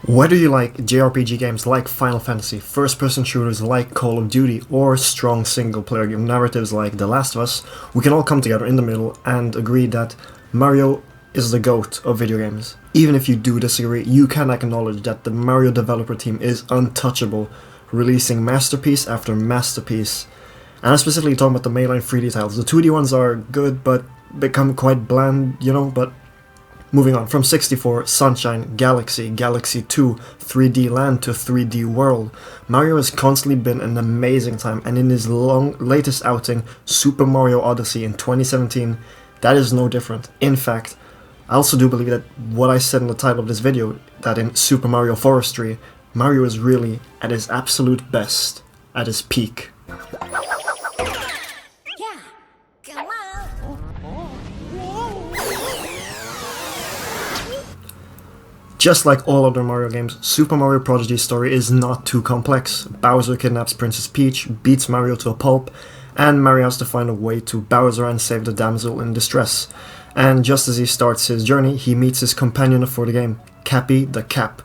Whether you like JRPG games like Final Fantasy, first-person shooters like Call of Duty, or strong single-player narratives like The Last of Us, we can all come together in the middle and agree that Mario is the GOAT of video games. Even if you do disagree, you can acknowledge that the Mario developer team is untouchable, releasing masterpiece after masterpiece. And I'm specifically talking about the mainline 3D titles. The 2D ones are good, but become quite bland, but moving on, from 64, Sunshine, Galaxy, Galaxy 2, 3D Land to 3D World, Mario has constantly been an amazing time, and in his latest outing, Super Mario Odyssey in 2017, that is no different. In fact, I also do believe that what I said in the title of this video, that in Super Mario Forestry, Mario is really at his absolute best, at his peak. Just like all other Mario games, Super Mario Prodigy's story is not too complex. Bowser kidnaps Princess Peach, beats Mario to a pulp, and Mario has to find a way to Bowser and save the damsel in distress. And just as he starts his journey, he meets his companion for the game, Cappy the Cap.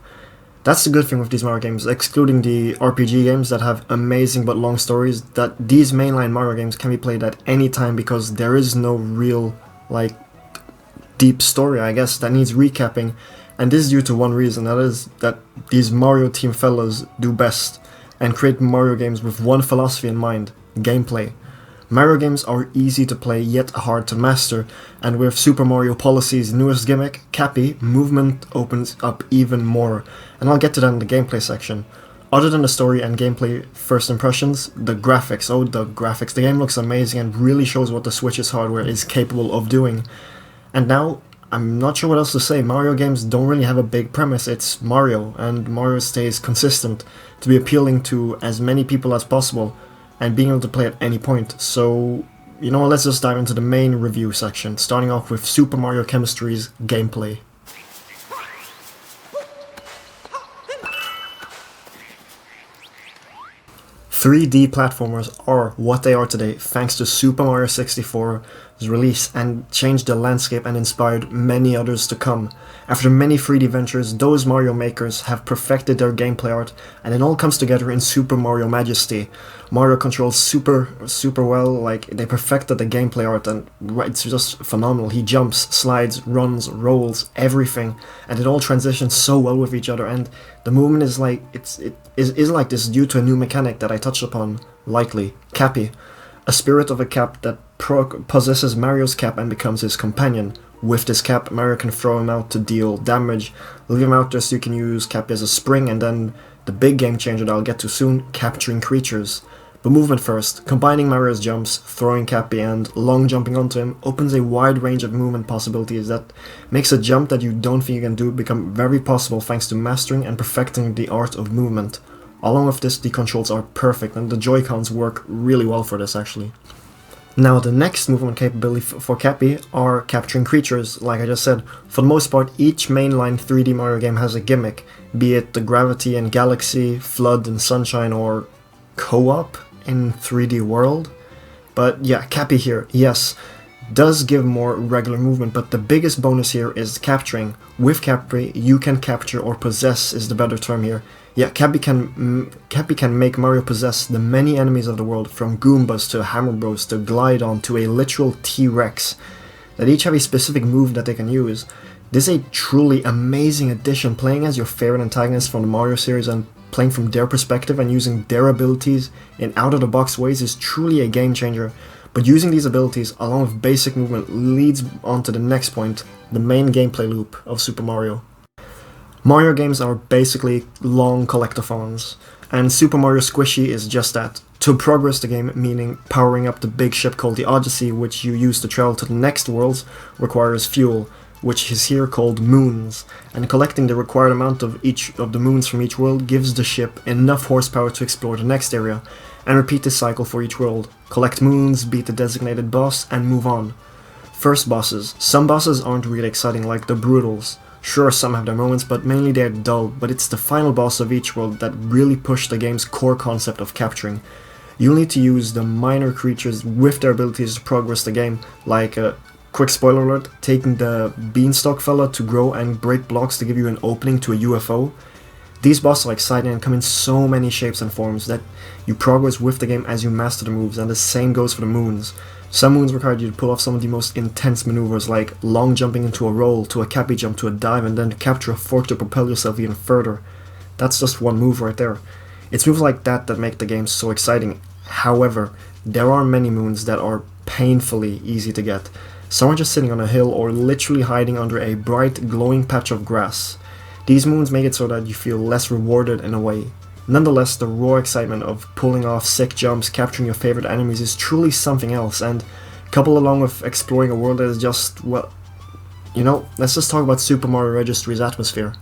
That's the good thing with these Mario games, excluding the RPG games that have amazing but long stories, that these mainline Mario games can be played at any time because there is no real, deep story, I guess, that needs recapping. And this is due to one reason, that is that these Mario team fellas do best and create Mario games with one philosophy in mind: gameplay. Mario games are easy to play yet hard to master, and with Super Mario Policy's newest gimmick, Cappy, movement opens up even more, and I'll get to that in the gameplay section. Other than the story and gameplay first impressions, the graphics, the game looks amazing and really shows what the Switch's hardware is capable of doing. And now, I'm not sure what else to say. Mario games don't really have a big premise. It's Mario, and Mario stays consistent to be appealing to as many people as possible and being able to play at any point. So, let's just dive into the main review section, starting off with Super Mario Chemistry's gameplay. 3D platformers are what they are today thanks to Super Mario 64's release, and changed the landscape and inspired many others to come. After many 3D ventures, those Mario makers have perfected their gameplay art, and it all comes together in Super Mario Majesty. Mario controls super well, they perfected the gameplay art, and it's just phenomenal. He jumps, slides, runs, rolls, everything, and it all transitions so well with each other, and the movement is like this due to a new mechanic that I touched upon lightly, Cappy, a spirit of a cap that possesses Mario's cap and becomes his companion. With this cap, Mario can throw him out to deal damage, leave him out there so you can use Cappy as a spring, and then the big game changer that I'll get to soon, capturing creatures. But movement first, combining Mario's jumps, throwing Cappy, and long jumping onto him opens a wide range of movement possibilities that makes a jump that you don't think you can do become very possible thanks to mastering and perfecting the art of movement. Along with this, the controls are perfect, and the Joy-Cons work really well for this actually. Now, the next movement capability for Cappy are capturing creatures. Like I just said, for the most part, each mainline 3D Mario game has a gimmick, be it the Gravity and Galaxy, Flood and Sunshine, or Co-op in 3D World. But yeah, Cappy here, yes, does give more regular movement, but the biggest bonus here is capturing. With Cappy, you can capture, or possess is the better term here. Yeah, Cappy can make Mario possess the many enemies of the world, from Goombas to Hammer Bros to Glydon to a literal T-Rex, that each have a specific move that they can use. This is a truly amazing addition. Playing as your favorite antagonists from the Mario series and playing from their perspective and using their abilities in out-of-the-box ways is truly a game changer. But using these abilities along with basic movement leads on to the next point, the main gameplay loop of Super Mario. Mario games are basically long collectathons, and Super Mario Squishy is just that. To progress the game, meaning powering up the big ship called the Odyssey, which you use to travel to the next worlds, requires fuel, which is here called moons, and collecting the required amount of each of the moons from each world gives the ship enough horsepower to explore the next area, and repeat this cycle for each world. Collect moons, beat the designated boss, and move on. First bosses. Some bosses aren't really exciting, like the Brutals. Sure, some have their moments, but mainly they're dull, but it's the final boss of each world that really pushed the game's core concept of capturing. You'll need to use the minor creatures with their abilities to progress the game, like, quick spoiler alert, taking the beanstalk fella to grow and break blocks to give you an opening to a UFO. These bosses are exciting and come in so many shapes and forms that you progress with the game as you master the moves, and the same goes for the moons. Some moons require you to pull off some of the most intense maneuvers, like long jumping into a roll, to a cappy jump, to a dive, and then to capture a fork to propel yourself even further. That's just one move right there. It's moves like that that make the game so exciting. However, there are many moons that are painfully easy to get. Some are just sitting on a hill or literally hiding under a bright, glowing patch of grass. These moons make it so that you feel less rewarded in a way. Nonetheless, the raw excitement of pulling off sick jumps, capturing your favorite enemies is truly something else, and coupled along with exploring a world that is just, well, let's just talk about Super Mario Registry's atmosphere.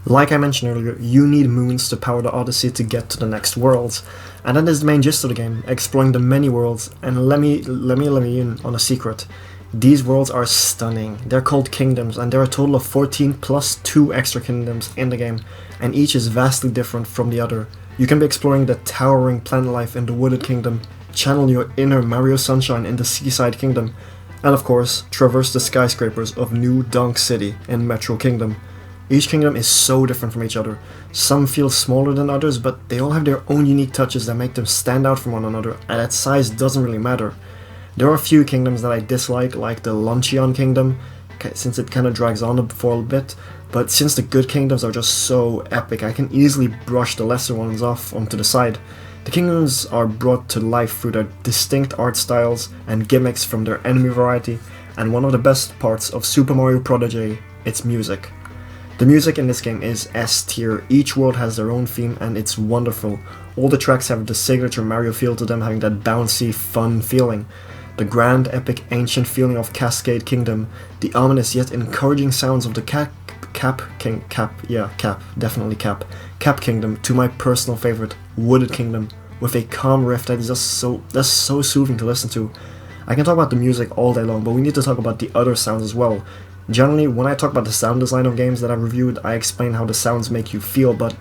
Like I mentioned earlier, you need moons to power the Odyssey to get to the next worlds, and that is the main gist of the game, exploring the many worlds. And let me in on a secret. These worlds are stunning. They're called kingdoms, and there are a total of 14 plus 2 extra kingdoms in the game, and each is vastly different from the other. You can be exploring the towering plant life in the Wooded Kingdom, channel your inner Mario Sunshine in the Seaside Kingdom, and of course, traverse the skyscrapers of New Donk City in Metro Kingdom. Each kingdom is so different from each other. Some feel smaller than others, but they all have their own unique touches that make them stand out from one another, and that size doesn't really matter. There are a few kingdoms that I dislike, like the Luncheon Kingdom, since it kind of drags on for a bit, but since the good kingdoms are just so epic, I can easily brush the lesser ones off onto the side. The kingdoms are brought to life through their distinct art styles and gimmicks from their enemy variety, and one of the best parts of Super Mario Prodigy, its music. The music in this game is S tier. Each world has their own theme and it's wonderful. All the tracks have the signature Mario feel to them, having that bouncy, fun feeling. The grand, epic, ancient feeling of Cascade Kingdom, the ominous yet encouraging sounds of the Cap Kingdom, to my personal favorite, Wooded Kingdom, with a calm riff that is just so soothing to listen to. I can talk about the music all day long, but we need to talk about the other sounds as well. Generally, when I talk about the sound design of games that I've reviewed, I explain how the sounds make you feel, but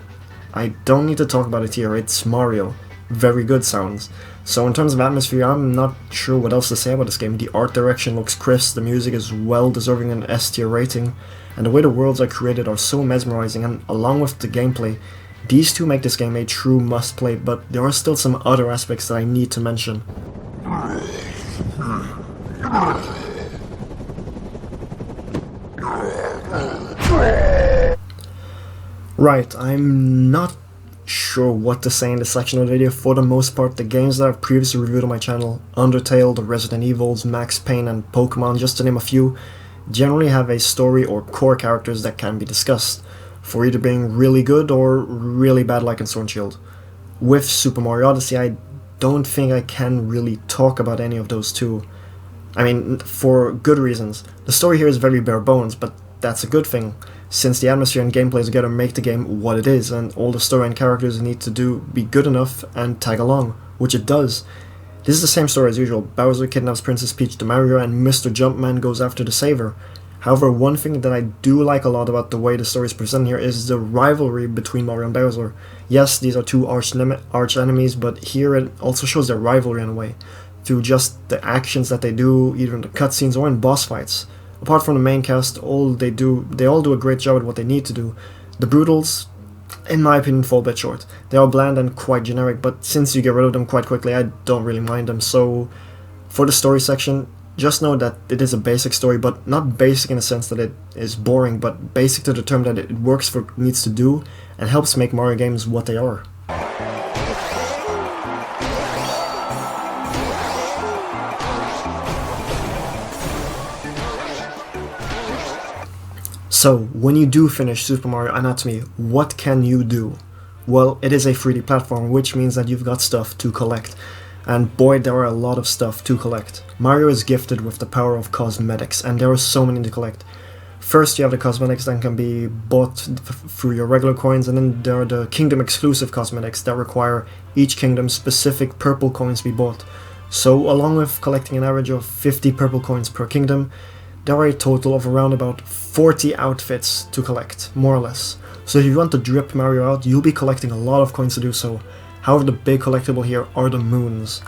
I don't need to talk about it here. It's Mario. Very good sounds. So in terms of atmosphere, I'm not sure what else to say about this game. The art direction looks crisp, the music is well deserving an S tier rating, and the way the worlds are created are so mesmerizing, and along with the gameplay, these two make this game a true must-play, but there are still some other aspects that I need to mention. Right, I'm not sure what to say in this section of the video. For the most part, the games that I've previously reviewed on my channel, Undertale, the Resident Evils, Max Payne, and Pokemon, just to name a few, generally have a story or core characters that can be discussed, for either being really good or really bad like in Sword and Shield. With Super Mario Odyssey, I don't think I can really talk about any of those two. I mean, for good reasons. The story here is very bare bones, but that's a good thing, since the atmosphere and gameplay together make the game what it is, and all the story and characters need to be good enough and tag along, which it does. This is the same story as usual. Bowser kidnaps Princess Peach to Mario, and Mr. Jumpman goes after to save her. However, one thing that I do like a lot about the way the story is presented here is the rivalry between Mario and Bowser. Yes, these are two arch enemies, but here it also shows their rivalry in a way, through just the actions that they do, either in the cutscenes or in boss fights. Apart from the main cast, they all do a great job at what they need to do. The Brutals, in my opinion, fall a bit short. They are bland and quite generic, but since you get rid of them quite quickly, I don't really mind them. So, for the story section, just know that it is a basic story, but not basic in the sense that it is boring, but basic to the term that it works for what it needs to do, and helps make Mario games what they are. So, when you do finish Super Mario Anatomy, what can you do? Well, it is a 3D platform, which means that you've got stuff to collect. And boy, there are a lot of stuff to collect. Mario is gifted with the power of cosmetics, and there are so many to collect. First, you have the cosmetics that can be bought through your regular coins, and then there are the kingdom exclusive cosmetics that require each kingdom's specific purple coins to be bought. So, along with collecting an average of 50 purple coins per kingdom, there are a total of around about 40 outfits to collect, more or less. So if you want to drip Mario out, you'll be collecting a lot of coins to do so. However, the big collectible here are the moons.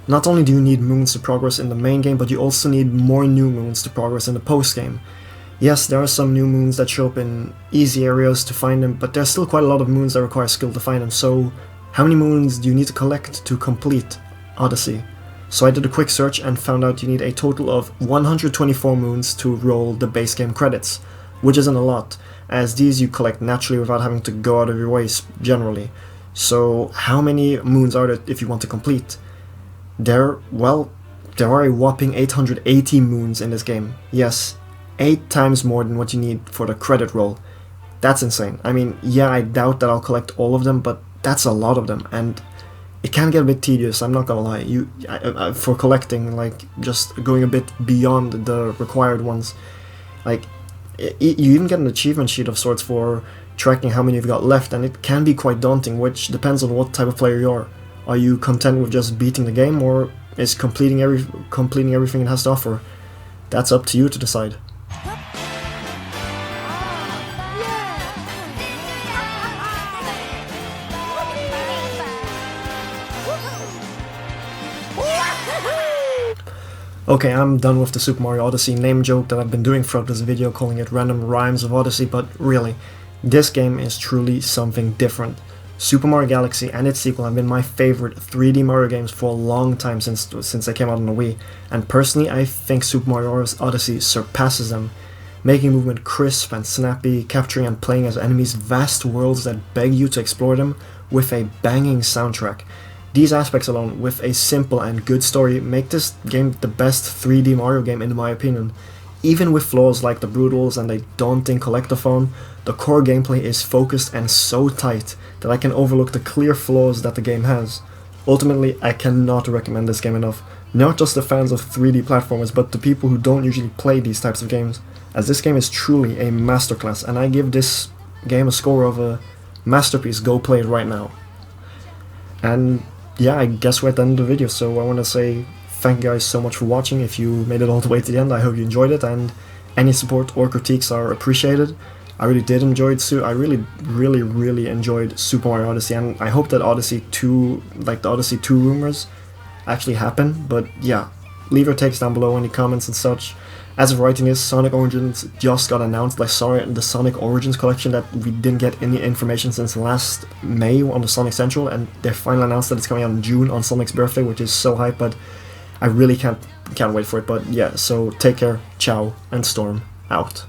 Not only do you need moons to progress in the main game, but you also need more new moons to progress in the post-game. Yes, there are some new moons that show up in easy areas to find them, but there's still quite a lot of moons that require skill to find them, so how many moons do you need to collect to complete Odyssey? So I did a quick search and found out you need a total of 124 moons to roll the base game credits, which isn't a lot, as these you collect naturally without having to go out of your way generally. So how many moons are there if you want to complete? There are a whopping 880 moons in this game. Yes, 8 times more than what you need for the credit roll. That's insane. I mean, yeah, I doubt that I'll collect all of them, but that's a lot of them, and it can get a bit tedious, I'm not gonna lie, for collecting, like, just going a bit beyond the required ones. Like, you even get an achievement sheet of sorts for tracking how many you've got left, and it can be quite daunting, which depends on what type of player you are. Are you content with just beating the game, or is completing everything it has to offer? That's up to you to decide. Okay, I'm done with the Super Mario Odyssey name joke that I've been doing throughout this video, calling it random rhymes of Odyssey, but really, this game is truly something different. Super Mario Galaxy and its sequel have been my favorite 3D Mario games for a long time since they came out on the Wii, and personally I think Super Mario Odyssey surpasses them, making movement crisp and snappy, capturing and playing as enemies vast worlds that beg you to explore them with a banging soundtrack. These aspects alone, with a simple and good story, make this game the best 3D Mario game in my opinion. Even with flaws like the brutals and a daunting collectathon, the core gameplay is focused and so tight that I can overlook the clear flaws that the game has. Ultimately, I cannot recommend this game enough, not just the fans of 3D platformers, but the people who don't usually play these types of games, as this game is truly a masterclass, and I give this game a score of a masterpiece. Go play it right now. And yeah, I guess we're at the end of the video, so I want to say thank you guys so much for watching. If you made it all the way to the end, I hope you enjoyed it, and any support or critiques are appreciated. I really did enjoy it, I really enjoyed Super Mario Odyssey, and I hope that Odyssey 2, like the Odyssey 2 rumors, actually happen. But yeah, leave your takes down below, any comments and such. As of writing this, Sonic Origins just got announced. I saw the Sonic Origins collection that we didn't get any information since last May on the Sonic Central, and they finally announced that it's coming out in June on Sonic's birthday, which is so hype, but I really can't wait for it. But yeah, so take care, ciao, and Storm out.